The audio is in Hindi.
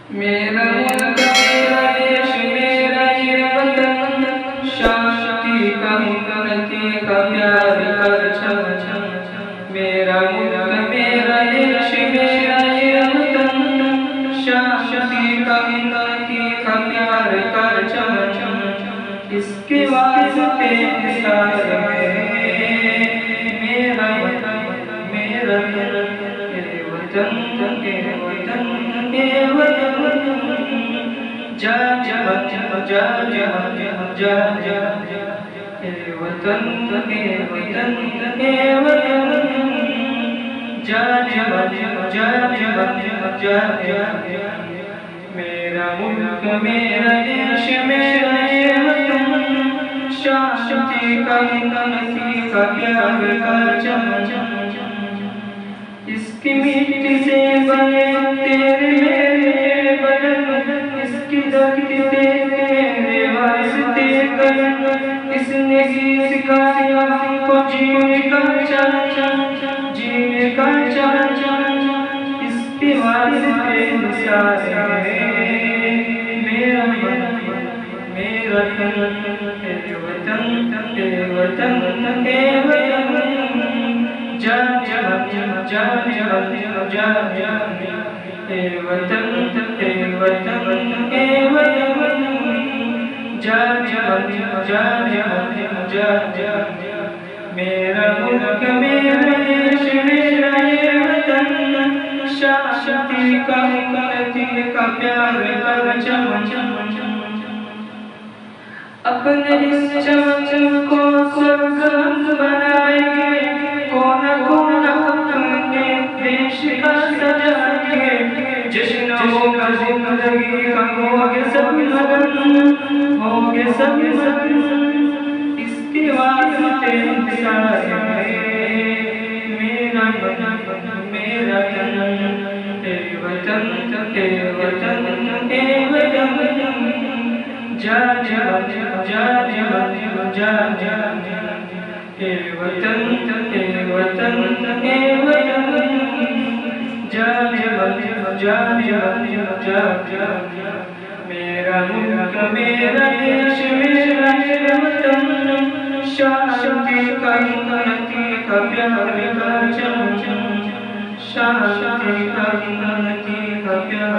मेरा मुल्क मेरा देश मेरा ये वतन, शांति का उन्नति का प्यार कर छम छम। मेरा मुल्क मेरा देश मेरा ये वतन, शांति का उन्नति का प्यार कर छम छम। इसके वास्ते निसार मेरा वतन मेरा वतन जा जा जा जा जा जा जा वतन वतन जा जा जा जा जा मेरा मुल्क मेरा देश मेरा ये वतन, शांति का उन्नति का प्यार का चम इसकी मिट्टी से बने तेरे मेरे बदन, इसकी धरती से तेरे वास्ते गगन। इसने गीत सिखाया हमको जीने का चल जीने का चल, इसके वास्ते निसार मेरा मेरा वतन जा जा जा जा जा जा वतन जा जा जा जा जा मेरा मुल्क मेरा देश मेरा ये वतन, शांति का उन्नति का प्यार कर चम अपने इस चमन को स्वर्ग बनाएंगे, कोना कोना अपने देश का सजाएंगे। जश्न होगा जिंदगी का होगे सब मगन, होगे सब मगन। इसके वास्ते निसार मेरा मेरा तेरे वतन तेरे वतन जा जा जा जा जा जा तेरे वतन जा जा जा जा जा मेरा मुल्क मेरा देश मेरा ये वतन, शांति का उन्नति का प्यार का चम शांति का उन्नति का प्यार।